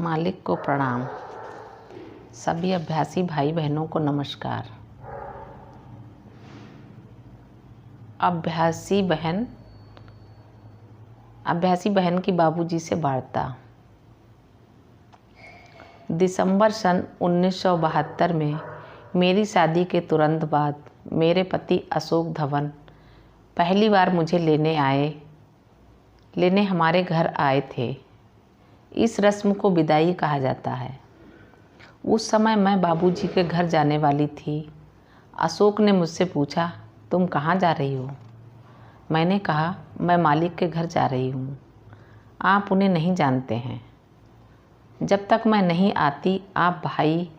मालिक को प्रणाम। सभी अभ्यासी भाई बहनों को नमस्कार। अभ्यासी बहन की बाबूजी से वार्ता। दिसंबर सन 1972 में मेरी शादी के तुरंत बाद मेरे पति अशोक धवन पहली बार मुझे लेने हमारे घर आए थे। इस रस्म को विदाई कहा जाता है। उस समय मैं बाबूजी के घर जाने वाली थी। अशोक ने मुझसे पूछा, तुम कहाँ जा रही हो? मैंने कहा, मैं मालिक के घर जा रही हूँ। आप उन्हें नहीं जानते हैं। जब तक मैं नहीं आती आप भाई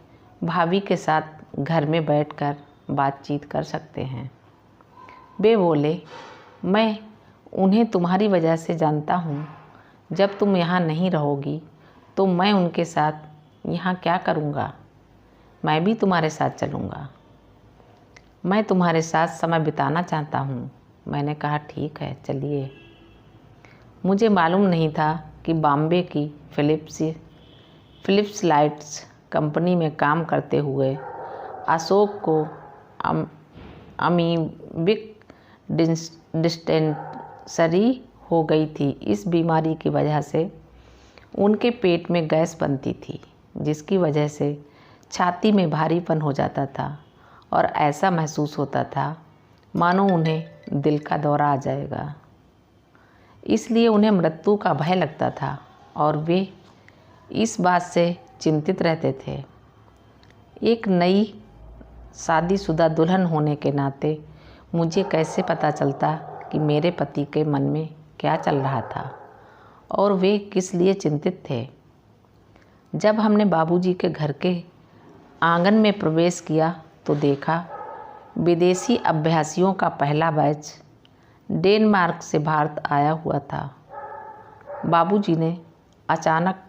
भाभी के साथ घर में बैठकर बातचीत कर सकते हैं। वे बोले, मैं उन्हें तुम्हारी वजह से जानता हूँ। जब तुम यहाँ नहीं रहोगी तो मैं उनके साथ यहाँ क्या करूँगा? मैं भी तुम्हारे साथ चलूँगा। मैं तुम्हारे साथ समय बिताना चाहता हूँ। मैंने कहा, ठीक है, चलिए। मुझे मालूम नहीं था कि बॉम्बे की फिलिप्स लाइट्स कंपनी में काम करते हुए अशोक को अमीबिक डिस्टेंसरी हो गई थी। इस बीमारी की वजह से उनके पेट में गैस बनती थी, जिसकी वजह से छाती में भारीपन हो जाता था और ऐसा महसूस होता था मानो उन्हें दिल का दौरा आ जाएगा। इसलिए उन्हें मृत्यु का भय लगता था और वे इस बात से चिंतित रहते थे। एक नई शादीशुदा दुल्हन होने के नाते मुझे कैसे पता चलता कि मेरे पति के मन में क्या चल रहा था और वे किस लिए चिंतित थे। जब हमने बाबूजी के घर के आंगन में प्रवेश किया तो देखा विदेशी अभ्यासियों का पहला बैच डेनमार्क से भारत आया हुआ था। बाबूजी ने अचानक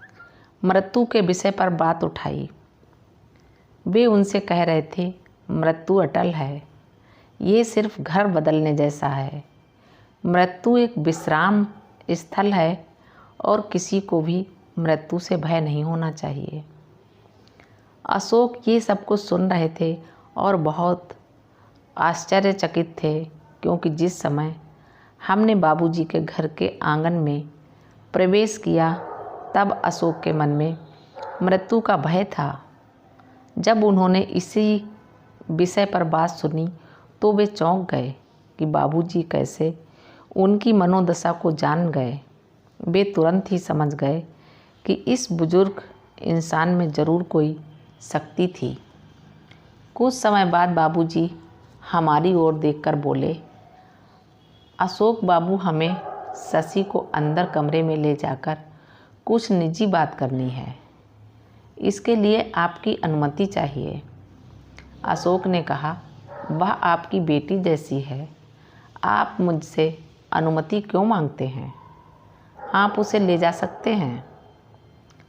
मृत्यु के विषय पर बात उठाई। वे उनसे कह रहे थे, मृत्यु अटल है, ये सिर्फ घर बदलने जैसा है। मृत्यु एक विश्राम स्थल है और किसी को भी मृत्यु से भय नहीं होना चाहिए। अशोक ये सब कुछ सुन रहे थे और बहुत आश्चर्यचकित थे, क्योंकि जिस समय हमने बाबूजी के घर के आंगन में प्रवेश किया तब अशोक के मन में मृत्यु का भय था। जब उन्होंने इसी विषय पर बात सुनी तो वे चौंक गए कि बाबूजी कैसे उनकी मनोदशा को जान गए। वे तुरंत ही समझ गए कि इस बुजुर्ग इंसान में ज़रूर कोई शक्ति थी। कुछ समय बाद बाबूजी हमारी ओर देखकर बोले, अशोक बाबू, हमें शशि को अंदर कमरे में ले जाकर कुछ निजी बात करनी है। इसके लिए आपकी अनुमति चाहिए। अशोक ने कहा, वह आपकी बेटी जैसी है, आप मुझसे अनुमति क्यों मांगते हैं? आप उसे ले जा सकते हैं।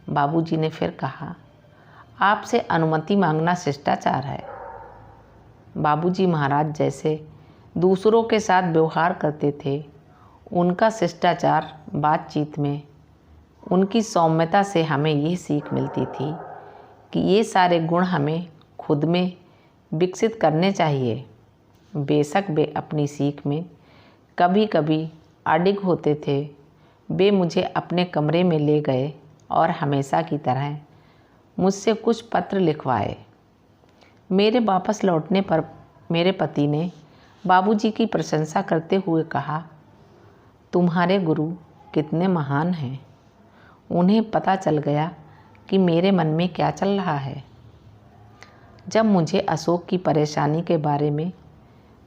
बाबूजी ने फिर कहा, आपसे अनुमति मांगना शिष्टाचार है। बाबूजी महाराज जैसे दूसरों के साथ व्यवहार करते थे, उनका शिष्टाचार बातचीत में उनकी सौम्यता से हमें ये सीख मिलती थी कि ये सारे गुण हमें खुद में विकसित करने चाहिए। बेशक वे अपनी सीख में कभी कभी अडिग होते थे। वे मुझे अपने कमरे में ले गए और हमेशा की तरह मुझसे कुछ पत्र लिखवाए। मेरे वापस लौटने पर मेरे पति ने बाबूजी की प्रशंसा करते हुए कहा, तुम्हारे गुरु कितने महान हैं। उन्हें पता चल गया कि मेरे मन में क्या चल रहा है। जब मुझे अशोक की परेशानी के बारे में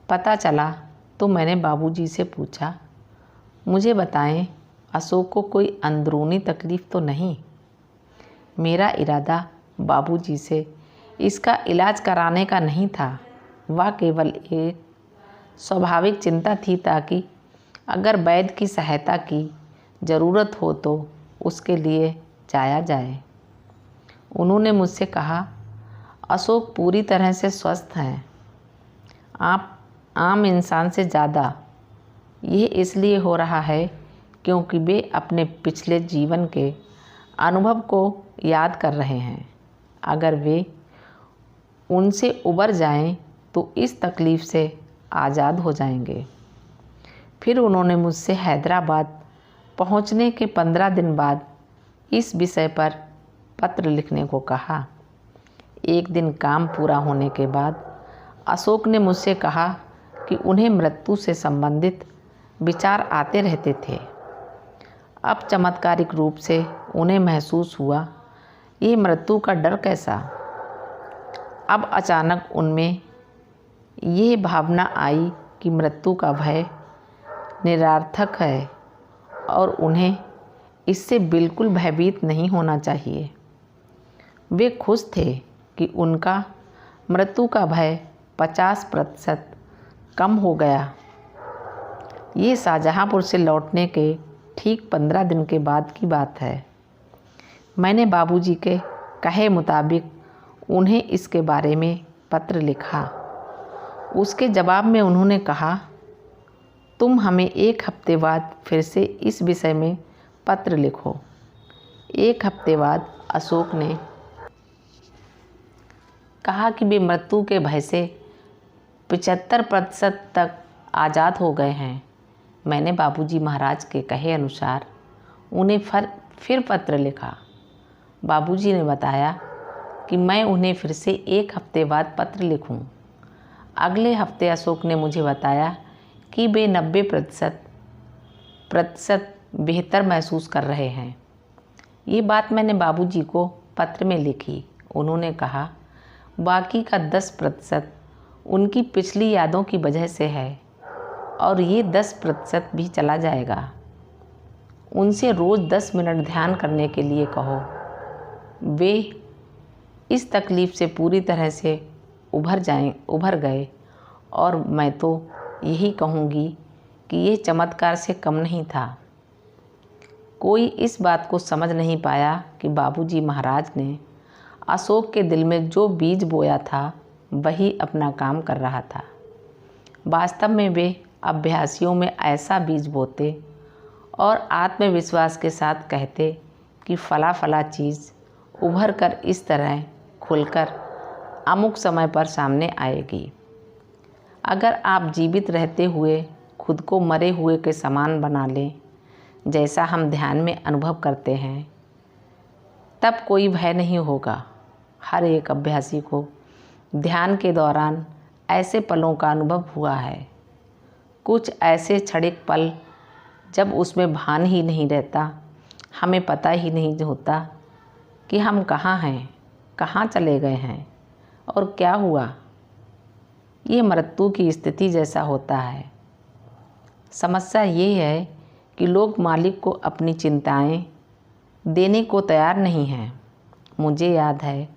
पता चला तो मैंने बाबूजी से पूछा, मुझे बताएं, अशोक को कोई अंदरूनी तकलीफ़ तो नहीं? मेरा इरादा बाबूजी से इसका इलाज कराने का नहीं था। वह केवल एक स्वाभाविक चिंता थी ताकि अगर वैद्य की सहायता की ज़रूरत हो तो उसके लिए जाया जाए। उन्होंने मुझसे कहा, अशोक पूरी तरह से स्वस्थ हैं। आप आम इंसान से ज़्यादा। यह इसलिए हो रहा है क्योंकि वे अपने पिछले जीवन के अनुभव को याद कर रहे हैं। अगर वे उनसे उबर जाएं तो इस तकलीफ़ से आज़ाद हो जाएंगे। फिर उन्होंने मुझसे हैदराबाद पहुंचने के 15 दिन बाद इस विषय पर पत्र लिखने को कहा। एक दिन काम पूरा होने के बाद अशोक ने मुझसे कहा कि उन्हें मृत्यु से संबंधित विचार आते रहते थे। अब चमत्कारिक रूप से उन्हें महसूस हुआ, ये मृत्यु का डर कैसा। अब अचानक उनमें यह भावना आई कि मृत्यु का भय निरर्थक है और उन्हें इससे बिल्कुल भयभीत नहीं होना चाहिए। वे खुश थे कि उनका मृत्यु का भय 50% कम हो गया। ये शाहजहाँपुर से लौटने के ठीक 15 दिन के बाद की बात है। मैंने बाबूजी के कहे मुताबिक उन्हें इसके बारे में पत्र लिखा। उसके जवाब में उन्होंने कहा, तुम हमें 1 हफ्ते बाद फिर से इस विषय में पत्र लिखो। 1 हफ्ते बाद अशोक ने कहा कि वे मृत्यु के भय से 75% तक आज़ाद हो गए हैं। मैंने बाबूजी महाराज के कहे अनुसार उन्हें फिर पत्र लिखा। बाबूजी ने बताया कि मैं उन्हें फिर से 1 हफ्ते बाद पत्र लिखूं। अगले हफ्ते अशोक ने मुझे बताया कि वे 90% बेहतर महसूस कर रहे हैं। ये बात मैंने बाबूजी को पत्र में लिखी। उन्होंने कहा, बाकी का 10% उनकी पिछली यादों की वजह से है और ये 10% भी चला जाएगा। उनसे रोज़ 10 मिनट ध्यान करने के लिए कहो। वे इस तकलीफ़ से पूरी तरह से उभर गए और मैं तो यही कहूँगी कि ये चमत्कार से कम नहीं था। कोई इस बात को समझ नहीं पाया कि बाबूजी महाराज ने अशोक के दिल में जो बीज बोया था वही अपना काम कर रहा था। वास्तव में वे अभ्यासियों में ऐसा बीज बोते और आत्मविश्वास के साथ कहते कि फला चीज़ उभर कर इस तरह खुलकर अमुक समय पर सामने आएगी। अगर आप जीवित रहते हुए खुद को मरे हुए के समान बना लें, जैसा हम ध्यान में अनुभव करते हैं, तब कोई भय नहीं होगा। हर एक अभ्यासी को ध्यान के दौरान ऐसे पलों का अनुभव हुआ है। कुछ ऐसे क्षणिक पल जब उसमें भान ही नहीं रहता, हमें पता ही नहीं होता कि हम कहाँ हैं, कहाँ चले गए हैं और क्या हुआ। ये मृत्यु की स्थिति जैसा होता है। समस्या ये है कि लोग मालिक को अपनी चिंताएं देने को तैयार नहीं हैं। मुझे याद है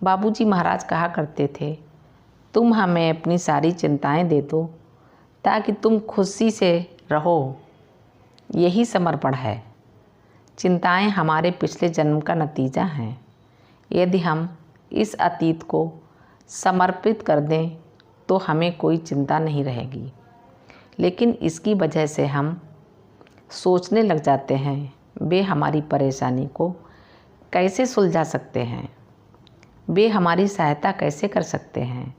बाबूजी महाराज कहा करते थे, तुम हमें अपनी सारी चिंताएं दे दो ताकि तुम खुशी से रहो। यही समर्पण है। चिंताएं हमारे पिछले जन्म का नतीजा हैं। यदि हम इस अतीत को समर्पित कर दें तो हमें कोई चिंता नहीं रहेगी। लेकिन इसकी वजह से हम सोचने लग जाते हैं, वे हमारी परेशानी को कैसे सुलझा सकते हैं, वे हमारी सहायता कैसे कर सकते हैं।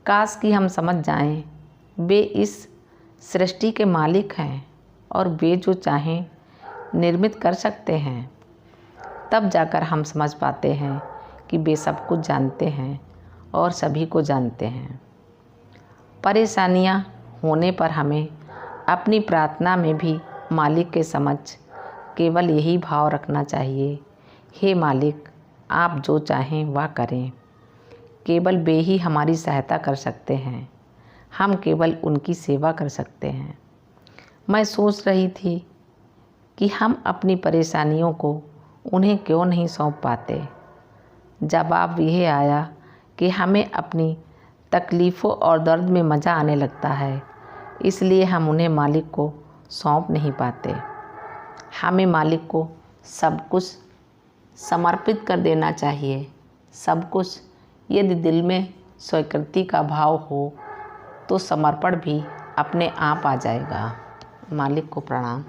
काश कि हम समझ जाएं, वे इस सृष्टि के मालिक हैं और वे जो चाहें निर्मित कर सकते हैं। तब जाकर हम समझ पाते हैं कि वे सब कुछ जानते हैं और सभी को जानते हैं। परेशानियां होने पर हमें अपनी प्रार्थना में भी मालिक के समक्ष केवल यही भाव रखना चाहिए, हे मालिक, आप जो चाहें वह करें। केवल वे ही हमारी सहायता कर सकते हैं, हम केवल उनकी सेवा कर सकते हैं। मैं सोच रही थी कि हम अपनी परेशानियों को उन्हें क्यों नहीं सौंप पाते। जवाब यह आया कि हमें अपनी तकलीफ़ों और दर्द में मज़ा आने लगता है, इसलिए हम उन्हें मालिक को सौंप नहीं पाते। हमें मालिक को सब कुछ समर्पित कर देना चाहिए। सब कुछ। यदि दिल में स्वीकृति का भाव हो तो समर्पण भी अपने आप आ जाएगा। मालिक को प्रणाम।